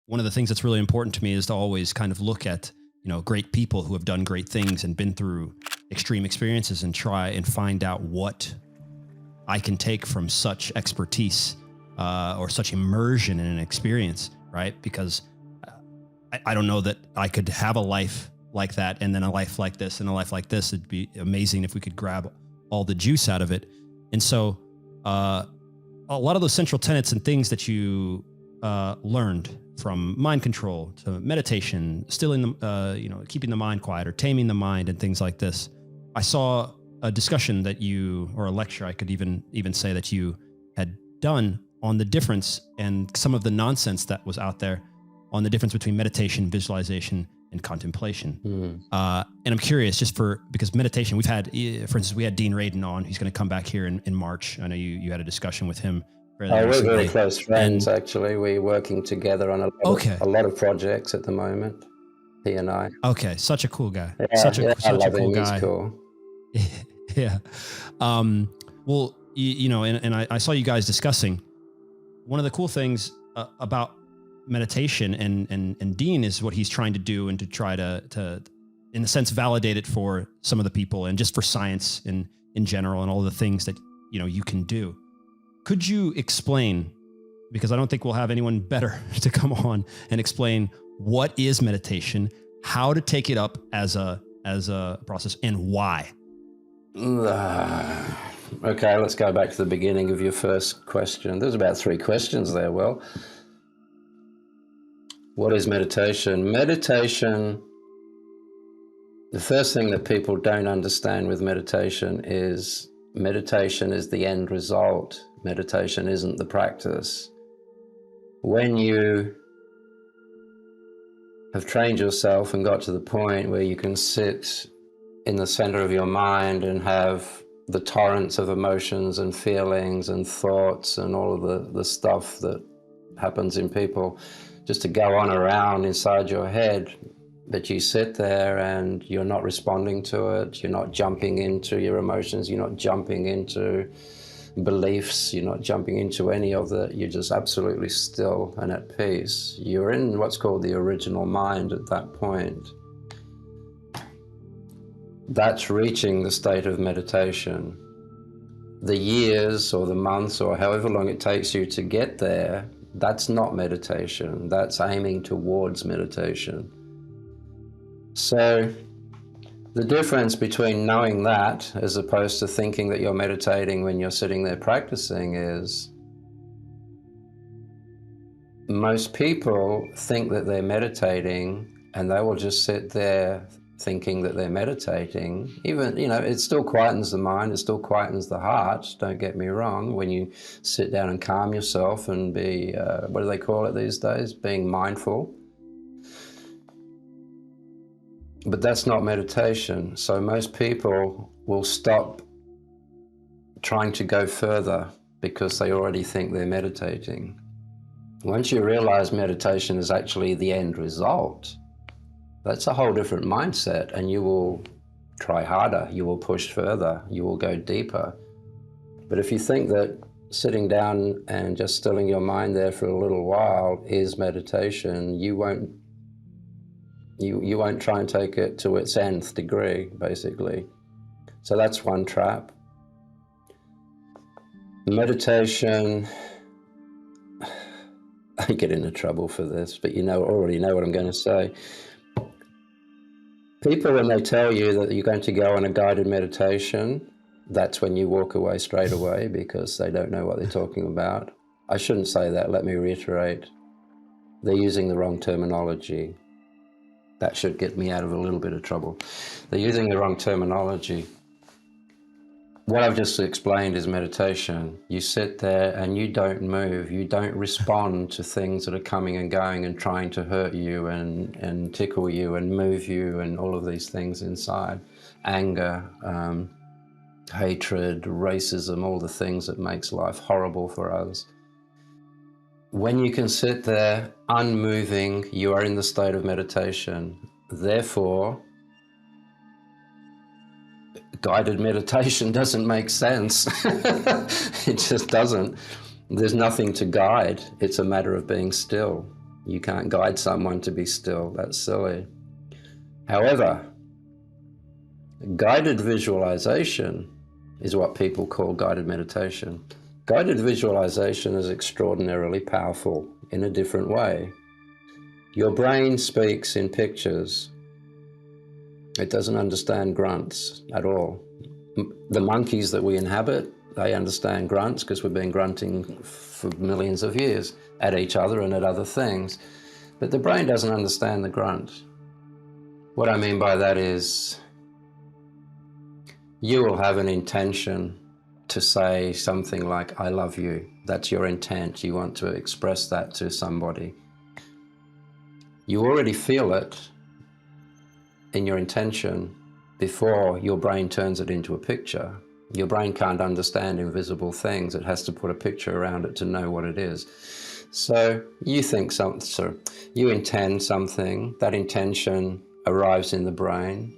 one of the things that's really important to me is to always kind of look at, great people who have done great things and been through extreme experiences and try and find out what I can take from such expertise or such immersion in an experience, right? Because I don't know that I could have a life like that and then a life like this and a life like this. It'd be amazing if we could grab all the juice out of it. And so a lot of those central tenets and things that you learned, from mind control to meditation, stilling the, keeping the mind quiet or taming the mind and things like this. I saw a discussion that or a lecture, I could even say, that you had done on the difference and some of the nonsense that was out there on the difference between meditation, visualization, and contemplation. And I'm curious, because meditation, we've had, for instance, we had Dean Radin on, who's going to come back here in March. I know you had a discussion with him. We're very close friends, actually. We're working together on a lot of projects at the moment, he and I. Okay, such a cool guy. Yeah, such a cool guy. He's cool. Yeah. Well, and I saw you guys discussing one of the cool things about meditation and Dean is what he's trying to do and to try to in a sense validate it for some of the people and just for science in general and all the things that you can do. Could you explain, because I don't think we'll have anyone better to come on and explain what is meditation, how to take it up as a process, and why? Okay, let's go back to the beginning of your first question. There's about 3 questions there. Well, what is meditation? Meditation, the first thing that people don't understand with meditation is the end result. Meditation isn't the practice. When you have trained yourself and got to the point where you can sit in the center of your mind and have the torrents of emotions and feelings and thoughts and all of the stuff that happens in people just to go on around inside your head, but you sit there and you're not responding to it, you're not jumping into your emotions, you're not jumping into beliefs, you're not jumping into any of that, you're just absolutely still and at peace. You're in what's called the original mind at that point. That's reaching the state of meditation. The years or the months or however long it takes you to get there, that's not meditation. That's aiming towards meditation. So the difference between knowing that as opposed to thinking that you're meditating when you're sitting there practicing is most people think that they're meditating and they will just sit there thinking that they're meditating. Even, it still quietens the mind, it still quietens the heart, don't get me wrong, when you sit down and calm yourself and be, what do they call it these days? Being mindful. But that's not meditation. So most people will stop trying to go further because they already think they're meditating. Once you realize meditation is actually the end result, that's a whole different mindset, and you will try harder, you will push further, you will go deeper. But if you think that sitting down and just stilling your mind there for a little while is meditation, you won't try and take it to its nth degree, basically. So that's one trap. Meditation, I get into trouble for this, but already know what I'm going to say. People, when they tell you that you're going to go on a guided meditation, that's when you walk away straight away because they don't know what they're talking about. I shouldn't say that, let me reiterate. They're using the wrong terminology. That should get me out of a little bit of trouble. They're using the wrong terminology. What I've just explained is meditation. You sit there and you don't move. You don't respond to things that are coming and going and trying to hurt you and tickle you and move you and all of these things inside. Anger, hatred, racism, all the things that makes life horrible for us. When you can sit there unmoving, you are in the state of meditation. Therefore, guided meditation doesn't make sense. It just doesn't. There's nothing to guide. It's a matter of being still. You can't guide someone to be still. That's silly. However, guided visualization is what people call guided meditation. Guided visualization is extraordinarily powerful in a different way. Your brain speaks in pictures. It doesn't understand grunts at all. The monkeys that we inhabit, they understand grunts because we've been grunting for millions of years at each other and at other things. But the brain doesn't understand the grunt. What I mean by that is you will have an intention to say something like, I love you. That's your intent. You want to express that to somebody. You already feel it in your intention before your brain turns it into a picture. Your brain can't understand invisible things. It has to put a picture around it to know what it is. So you think something, so you intend something, that intention arrives in the brain.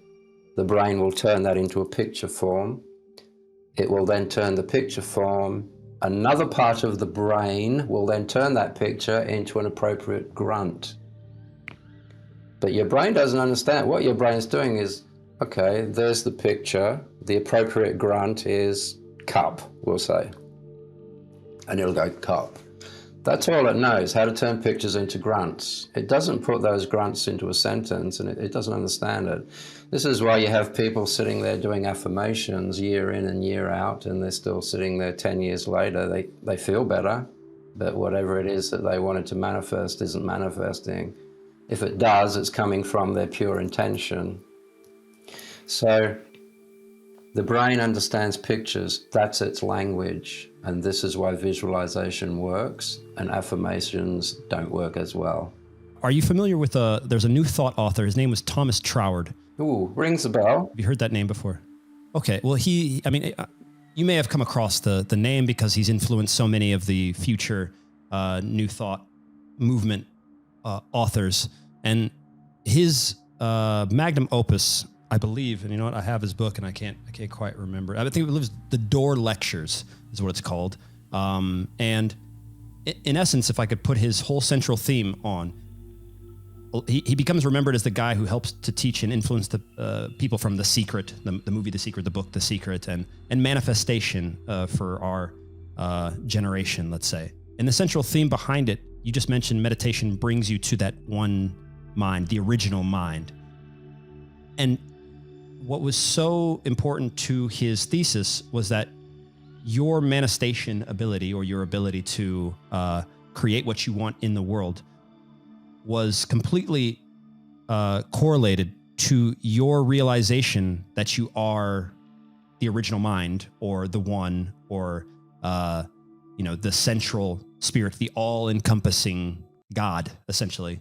The brain will turn that into a picture form. It will then turn the picture form. Another part of the brain will then turn that picture into an appropriate grunt. But your brain doesn't understand. What your brain's doing is, okay, there's the picture. The appropriate grunt is cup, we'll say. And it'll go cup. That's all it knows, how to turn pictures into grunts. It doesn't put those grunts into a sentence, and it doesn't understand it. This is why you have people sitting there doing affirmations year in and year out, and they're still sitting there 10 years later. They feel better, but whatever it is that they wanted to manifest isn't manifesting. If it does, it's coming from their pure intention. So the brain understands pictures. That's its language. And this is why visualization works and affirmations don't work as well. Are you familiar with there's a New Thought author. His name was Thomas Troward. Ooh, rings a bell. Have you heard that name before? Okay. Well, you may have come across the name because he's influenced so many of the future New Thought movement authors. And his magnum opus, I believe, and you know what, I have his book and I can't quite remember. I think it was The Door Lectures is what it's called. And in essence, if I could put his whole central theme on, he becomes remembered as the guy who helps to teach and influence the people from The Secret, the movie The Secret, the book The Secret, and manifestation for our generation, let's say. And the central theme behind it, you just mentioned meditation brings you to that one mind, the original mind. And what was so important to his thesis was that your manifestation ability, or your ability to create what you want in the world, was completely correlated to your realization that you are the original mind, or the one, or the central spirit, the all-encompassing God, essentially.